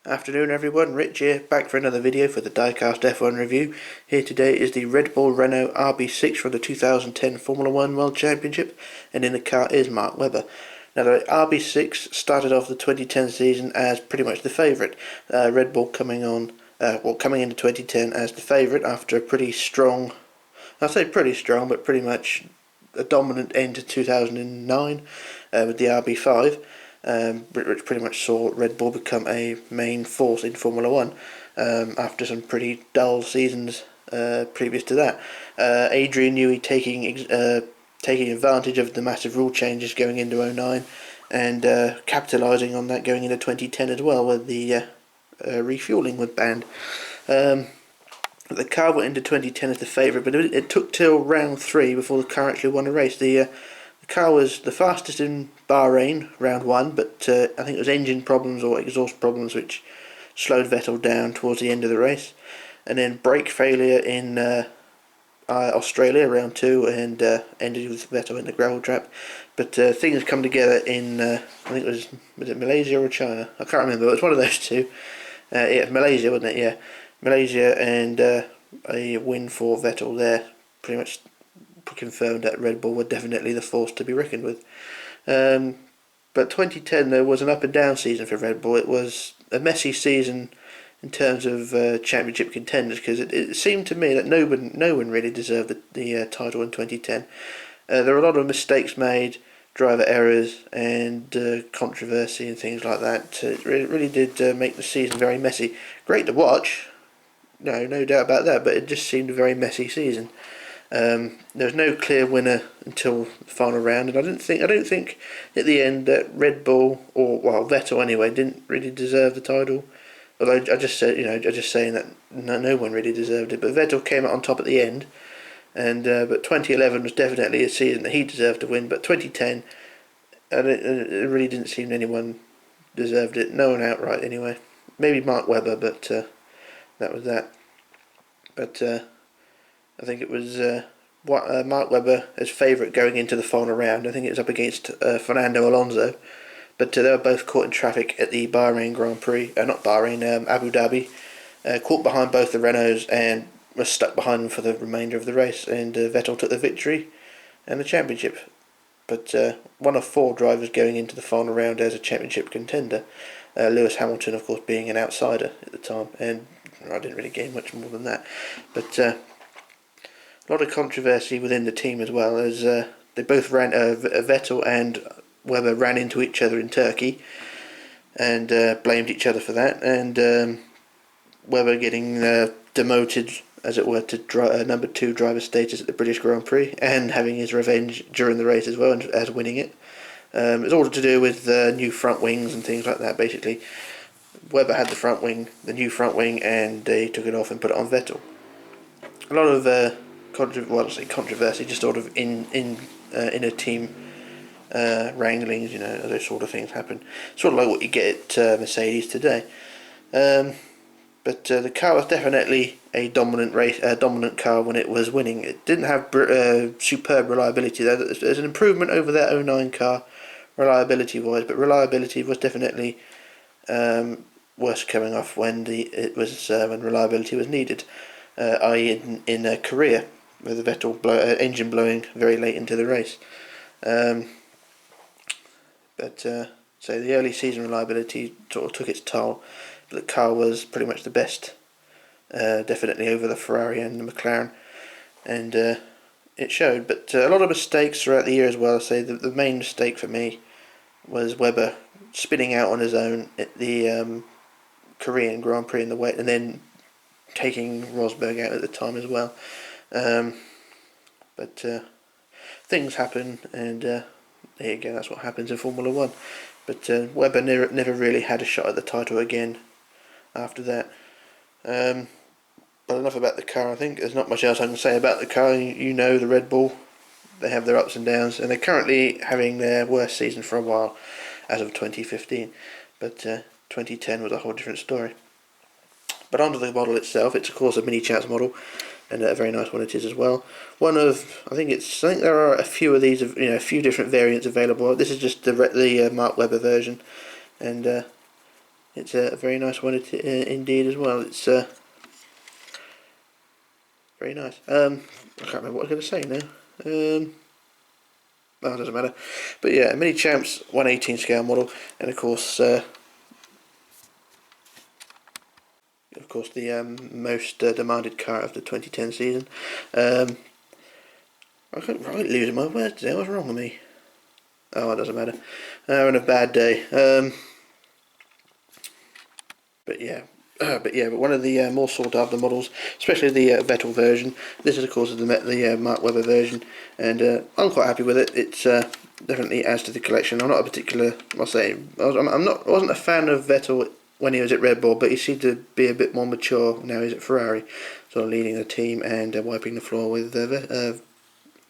Afternoon everyone, Rich here, back for another video for the Diecast F1 review. Here today is the Red Bull Renault RB6 from the 2010 Formula 1 World Championship, and in the car is Mark Webber. Now the RB6 started off the 2010 season as pretty much the favourite. Red Bull coming into 2010 as the favourite after a pretty strong, I'll say pretty strong, but pretty much a dominant end to 2009 with the RB5. Which pretty much saw Red Bull become a main force in Formula 1 after some pretty dull seasons previous to that. Adrian Newey taking advantage of the massive rule changes going into 2009 and capitalising on that going into 2010 as well, where the refuelling was banned. The car went into 2010 as the favourite, but it took till round 3 before the car actually won a race. The car was the fastest in Bahrain, round 1, but I think it was engine problems or exhaust problems which slowed Vettel down towards the end of the race. And then brake failure in Australia, round 2, and ended with Vettel in the gravel trap. But things come together in, I think was it Malaysia or China? I can't remember, it was one of those two. Yeah, Malaysia, wasn't it? Yeah, Malaysia, and a win for Vettel there pretty much confirmed that Red Bull were definitely the force to be reckoned with. But 2010 though was an up and down season for Red Bull. It was a messy season in terms of championship contenders, because it seemed to me that no one really deserved the title in 2010. There were a lot of mistakes made, driver errors, and controversy and things like that. It really did make the season very messy. Great to watch, no doubt about that, but it just seemed a very messy season. There was no clear winner until the final round, and I don't think at the end that Red Bull, or well Vettel anyway, didn't really deserve the title. Although I just said, just saying that no one really deserved it. But Vettel came out on top at the end, and but 2011 was definitely a season that he deserved to win. But 2010, it really didn't seem anyone deserved it. No one outright anyway. Maybe Mark Webber, but that was that. But I think it was Mark Webber as favourite going into the final round. I think it was up against Fernando Alonso, but they were both caught in traffic at the Bahrain Grand Prix, not Bahrain, Abu Dhabi, caught behind both the Renaults and was stuck behind them for the remainder of the race, and Vettel took the victory and the championship. But one of 4 drivers going into the final round as a championship contender, Lewis Hamilton of course being an outsider at the time, and I didn't really gain much more than that, but a lot of controversy within the team as well, as they both ran, Vettel and Webber ran into each other in Turkey and blamed each other for that, and Webber getting demoted, as it were, to number 2 driver status at the British Grand Prix, and having his revenge during the race as well, and as winning it. It was all to do with new front wings and things like that. Basically, Webber had the new front wing, and they took it off and put it on Vettel. A lot of controversy, just sort of in a team wranglings, those sort of things happen. Sort of like what you get at Mercedes today. But the car was definitely a dominant car when it was winning. It didn't have superb reliability though. There's an improvement over that 2009 car, reliability wise, but reliability was definitely worse coming off when when reliability was needed. I.e. in Korea, with the Vettel engine blowing very late into the race. So the early season reliability sort of took its toll, but the car was pretty much the best, definitely over the Ferrari and the McLaren, and it showed. But a lot of mistakes throughout the year as well. I say the main mistake for me was Webber spinning out on his own at the Korean Grand Prix in the wet, and then taking Rosberg out at the time as well. But things happen, and there you go, that's what happens in Formula 1. But Webber never really had a shot at the title again after that. But enough about the car. I think there's not much else I can say about the car. The Red Bull, they have their ups and downs, and they're currently having their worst season for a while as of 2015. But 2010 was a whole different story. But onto the model itself, it's of course a Minichamps model, and a very nice one it is as well. I think there are a few of these, a few different variants available. This is just the Mark Webber version, and It's a very nice one indeed as well. It's very nice. I can't remember what I was going to say now. Oh, it doesn't matter. But yeah, Minichamps 1/18 scale model, and of course the most demanded car of the 2010 season. I can't quite losing my words today. What's wrong with me? Oh, it doesn't matter. I'm having a bad day. But one of the more sought after models, especially the Vettel version. This is of course the Mark Webber version, and I'm quite happy with it. It's definitely adds to the collection. I'm not a particular, I wasn't a fan of Vettel when he was at Red Bull, but he seemed to be a bit more mature now he's at Ferrari, sort of leading the team and wiping the floor with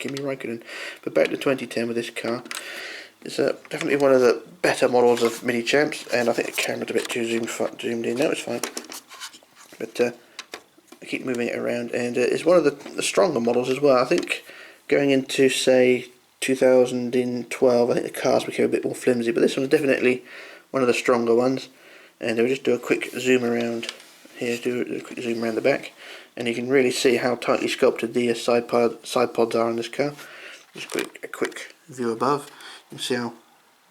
Kimi Raikkonen. But back to 2010 with this car. It's definitely one of the better models of Minichamps, and I think the camera's a bit too zoomed in. No, it's fine. But I keep moving it around, and it's one of the stronger models as well. I think going into, say, 2012, I think the cars became a bit more flimsy, but this one's definitely one of the stronger ones. And we'll just do a quick zoom around here, do a quick zoom around the back, and you can really see how tightly sculpted the side pods are on this car. Just a quick view above. You can see how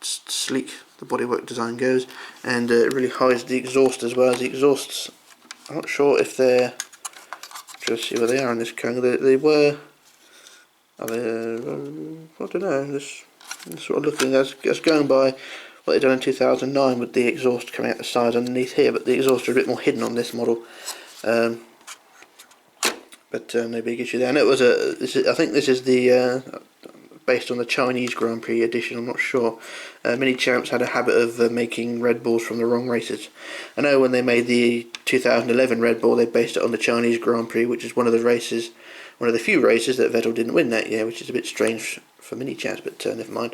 sleek the bodywork design goes, and it really hides the exhaust as well. As the exhausts, I'm not sure if they're, trying to see where they are in this car. They were, I don't know, just sort of looking as going by what they've done in 2009 with the exhaust coming out the sides underneath here, but the exhaust are a bit more hidden on this model. But no big issue there. And it was I think this is the based on the Chinese Grand Prix edition. I'm not sure. Minichamps had a habit of making Red Bulls from the wrong races. I know when they made the 2011 Red Bull, they based it on the Chinese Grand Prix, which is one of the few races that Vettel didn't win that year, which is a bit strange for Minichamps, but never mind.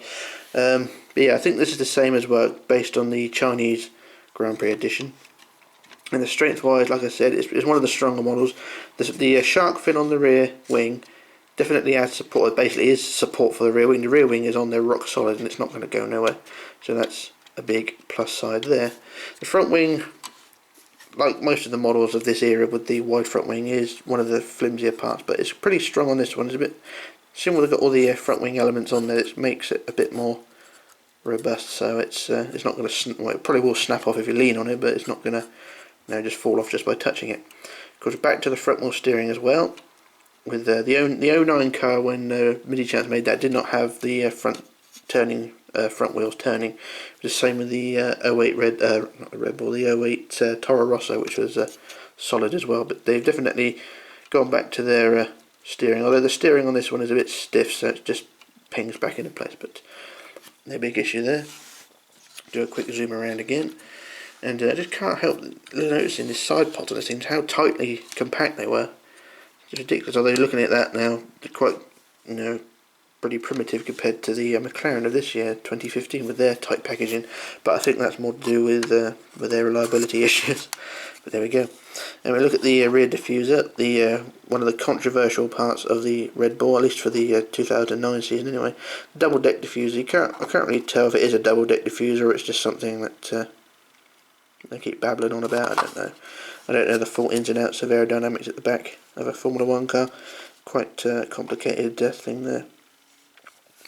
But yeah, I think this is the same as well, based on the Chinese Grand Prix edition. And the strength-wise, like I said, it's one of the stronger models. The shark fin on the rear wing definitely adds support. It basically is support for the rear wing. The rear wing is on there rock solid, and it's not going to go nowhere. So that's a big plus side there. The front wing, like most of the models of this era with the wide front wing, is one of the flimsier parts, but it's pretty strong on this one. It's a bit similar to all the front wing elements on there. It makes it a bit more robust. So it's not going to. Well, it probably will snap off if you lean on it, but it's not going to just fall off just by touching it. Of course, back to the front wheel steering as well. With the 09 car, when Minichamps made that, did not have the front wheels turning. It was the same with the 08 Red Bull, the 08 Toro Rosso, which was solid as well. But they've definitely gone back to their steering. Although the steering on this one is a bit stiff, so it just pings back into place. But no big issue there. Do a quick zoom around again. And I just can't help noticing this side pod on this thing, how tightly compact they were. It's ridiculous. Although looking at that now, they're quite, pretty primitive compared to the McLaren of this year, 2015, with their tight packaging. But I think that's more to do with their reliability issues. But there we go. And we look at the rear diffuser, the one of the controversial parts of the Red Bull, at least for the 2009 season anyway. Double deck diffuser. I can't really tell if it is a double deck diffuser or it's just something that they keep babbling on about. I don't know. I don't know the full ins and outs of aerodynamics at the back of a Formula 1 car. Quite complicated thing there.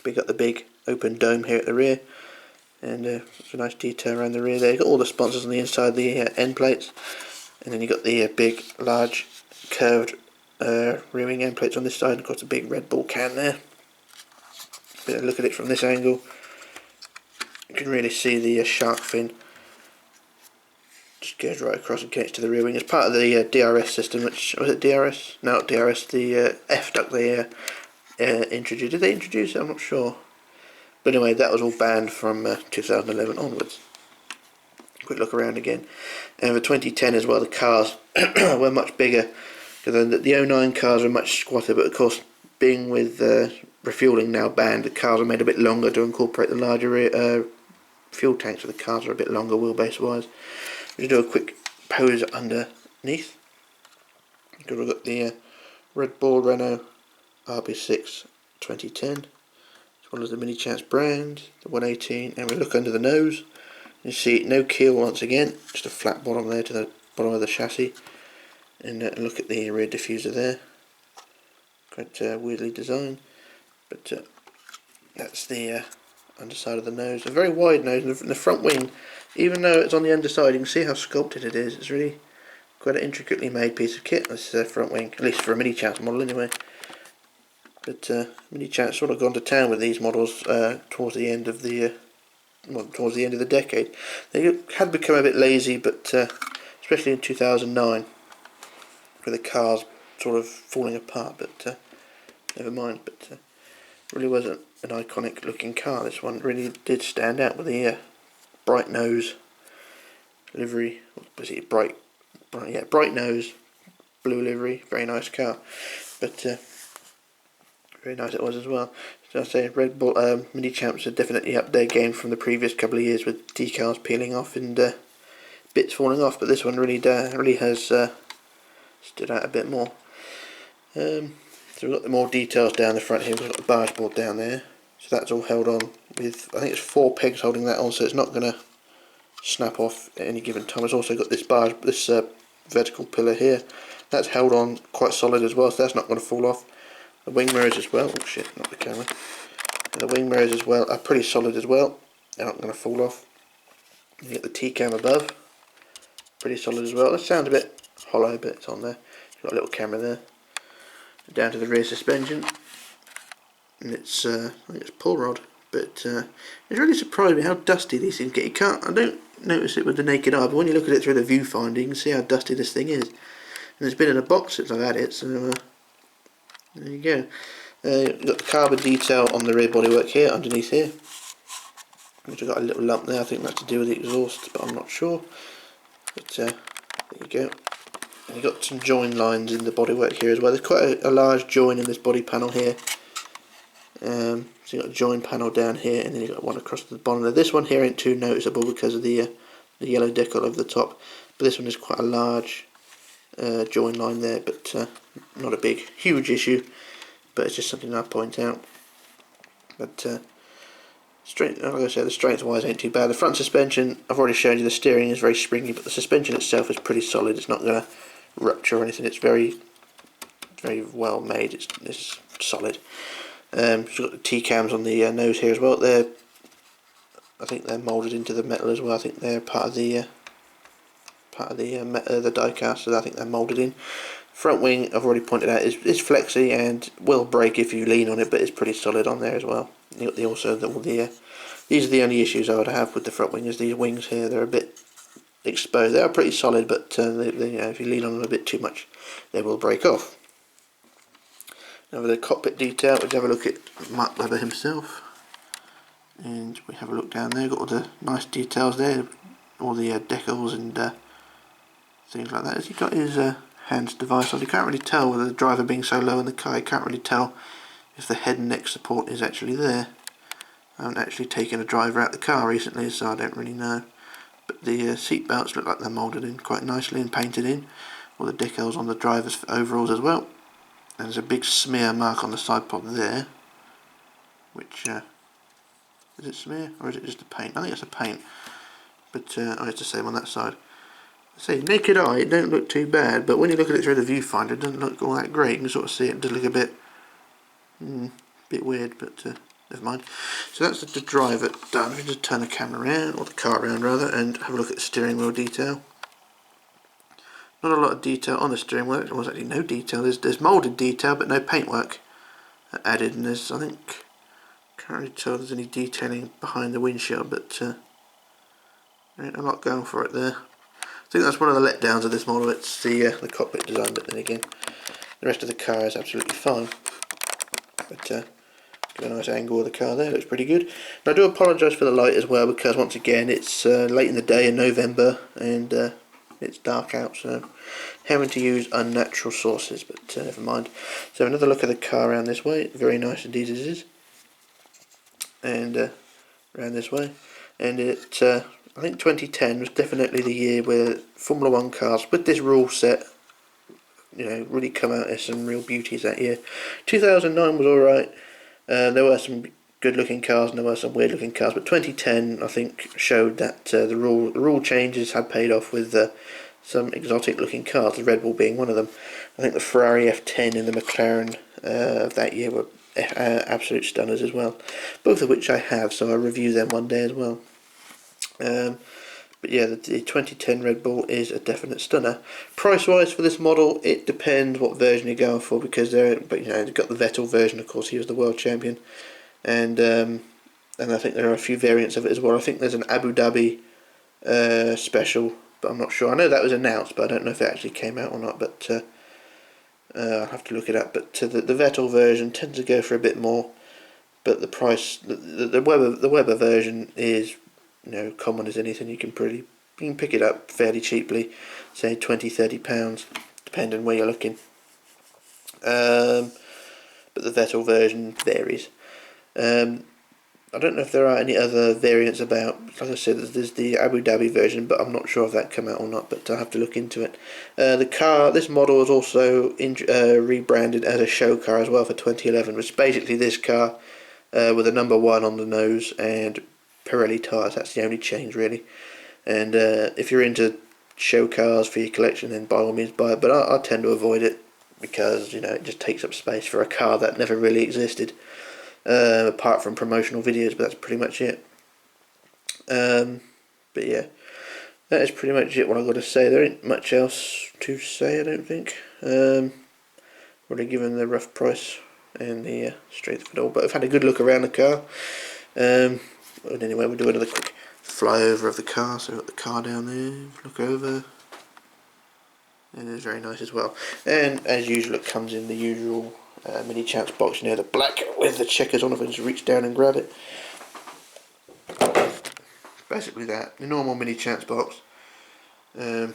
We got the big open dome here at the rear, and it's a nice detail around the rear there. You've got all the sponsors on the inside, the end plates, and then you've got the big, large, curved rear wing end plates on this side, and of course the big Red Bull can there. But look at it from this angle, you can really see the shark fin just goes right across and connects to the rear wing. It's part of the DRS system, which, was it DRS? No, not DRS, the F duct they introduced. Did they introduce it? I'm not sure. But anyway, that was all banned from 2011 onwards. Quick look around again. And for 2010 as well, the cars were much bigger. Because the 09 cars were much squatter, but of course, being with refueling now banned, the cars are made a bit longer to incorporate the larger fuel tanks, so the cars are a bit longer wheelbase wise. We'll do a quick pose underneath. We've got the Red Bull Renault RB6 2010. It's one of the Minichamps brand, the 118, and we look under the nose. You see no keel once again, just a flat bottom there to the bottom of the chassis. And look at the rear diffuser there, quite weirdly designed, but that's the underside of the nose. A very wide nose, and the front wing, even though it's on the underside, you can see how sculpted it is. It's really quite an intricately made piece of kit, this front wing, at least for a Minichamps model anyway. But Minichamps sort of gone to town with these models towards the end of the decade. They had become a bit lazy, but especially in 2009, with the cars sort of falling apart. But never mind. But really was an iconic looking car. This one really did stand out with the bright nose livery. Was it bright nose, blue livery. Very nice car. But very nice it was as well. So I say Red Bull Minichamps have definitely upped their game from the previous couple of years with decals peeling off and bits falling off, but this one really has stood out a bit more. So we've got the more details down the front here. We've got the barge board down there, so that's all held on with, I think it's 4 pegs holding that on, so it's not going to snap off at any given time. It's also got this vertical pillar here, that's held on quite solid as well, so that's not going to fall off. The wing mirrors as well, oh shit, not the camera. And the wing mirrors as well are pretty solid as well, they're not going to fall off. You get the T-cam above, pretty solid as well. It sounds a bit hollow, but it's on there. You've got a little camera there. Down to the rear suspension, and it's I think it's pull rod, but it really surprised me how dusty these things get. I don't notice it with the naked eye, but when you look at it through the viewfinder, you can see how dusty this thing is. And it's been in a box since I've had it, so there you go. You've got the carbon detail on the rear bodywork here, underneath here, which I've got a little lump there. I think that's to do with the exhaust, but I'm not sure. But there you go. And you've got some join lines in the bodywork here as well. There's quite a large join in this body panel here. So you've got a join panel down here, and then you've got one across the bottom there. This one here ain't too noticeable because of the yellow decal over the top, but this one is quite a large join line there, but not a big, huge issue, but it's just something I point out. But strength, like I said, the strength wise ain't too bad. The front suspension, I've already shown you, the steering is very springy, but the suspension itself is pretty solid. It's not going to rupture or anything. It's very well made. It's solid. She's got the T-cams on the nose here as well. I think they're moulded into the metal as well. I think they're part of the die cast, so I think they're moulded in. Front wing, I've already pointed out, is flexy and will break if you lean on it, but it's pretty solid on there as well. You got these are the only issues I would have with the front wing, is these wings here. They're a bit exposed. They are pretty solid, but if you lean on them a bit too much, they will break off. Now with the cockpit detail, we have a look at Mark Webber himself, and we have a look down there. Got all the nice details there, all the decals and things like that. As he got his hands device on, you can't really tell with the driver being so low in the car. You can't really tell if the head and neck support is actually there. I haven't actually taken a driver out of the car recently, so I don't really know. But the seatbelts look like they're moulded in quite nicely and painted in. All the decals on the driver's overalls as well. And there's a big smear mark on the side pod there, which is it smear or is it just a paint? I think it's a paint, but it's the same on that side. Say naked eye, it don't look too bad, but when you look at it through the viewfinder, it doesn't look all that great. You can sort of see it does look a bit weird, but never mind. So that's the driver done. We just turn the camera around, or the car around rather, and have a look at the steering wheel detail. Not a lot of detail on the steering wheel. There was actually no detail. There's moulded detail, but no paintwork added. And there's, I think, can't really tell there's any detailing behind the windshield, but there ain't a lot going for it there. I think that's one of the letdowns of this model. It's the cockpit design, but then again, the rest of the car is absolutely fine. But give a nice angle of the car there. Looks pretty good. And I do apologise for the light as well, because once again it's late in the day in November and it's dark out, so having to use unnatural sources, but never mind. So another look at the car around this way. Very nice indeed it is. And around this way, and it I think 2010 was definitely the year where Formula 1 cars with this rule set, really come out as some real beauties that year. 2009 was alright. There were some good looking cars and there were some weird looking cars, but 2010 I think showed that the rule changes had paid off with some exotic looking cars, the Red Bull being one of them. I think the Ferrari F10 and the McLaren of that year were absolute stunners as well, both of which I have, so I'll review them one day as well. But yeah, the 2010 Red Bull is a definite stunner. Price wise for this model, it depends what version you're going for, because they've got the Vettel version, of course, he was the world champion, and I think there are a few variants of it as well. I think there's an Abu Dhabi special, but I'm not sure. I know that was announced, but I don't know if it actually came out or not. But I'll have to look it up. But the Vettel version tends to go for a bit more, but the price, the Weber version is common as anything. You can pick it up fairly cheaply, say £20–30, depending where you're looking. But the Vettel version varies. I don't know if there are any other variants about. Like I said, there's the Abu Dhabi version, but I'm not sure if that came out or not, but I'll have to look into it. This model was also rebranded as a show car as well for 2011, which is basically this car with a number 1 on the nose and Pirelli tyres. That's the only change really. And if you're into show cars for your collection, then by all means buy it, but I tend to avoid it because it just takes up space for a car that never really existed. Apart from promotional videos, but that's pretty much it. But yeah, that is pretty much it what I've got to say. There ain't much else to say, I don't think. Already given the rough price and the strength of it all, but I've had a good look around the car. But anyway, we'll do another quick flyover of the car. So we've got the car down there, look over. And it's very nice as well. And as usual, it comes in the usual Minichamps box, the black with the checkers on it. If I just reach down and grab it. Basically that, the normal Minichamps box. And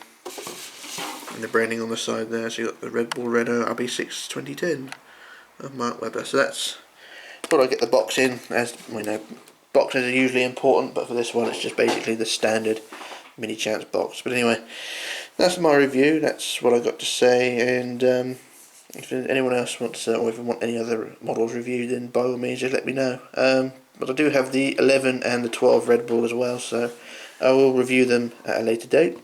the branding on the side there. So you got the Red Bull Renault RB6 2010 of Mark Webber. So that's what I get the box in. As we know, boxes are usually important, but for this one, it's just basically the standard Minichamps box. But anyway, that's my review. That's what I got to say. And if anyone else wants or if you want any other models reviewed, then by all means just let me know. But I do have the 11 and the 12 Red Bull as well, so I will review them at a later date.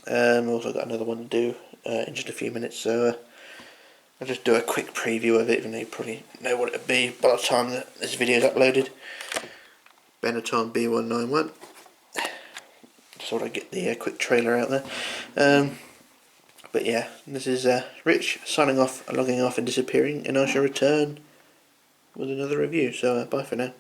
I've also got another one to do in just a few minutes, so I'll just do a quick preview of it, even though you probably know what it'll be by the time that this video is uploaded. Benetton B191. Just thought I'd get the quick trailer out there. But yeah, this is Rich signing off, logging off and disappearing, and I shall return with another review. So bye for now.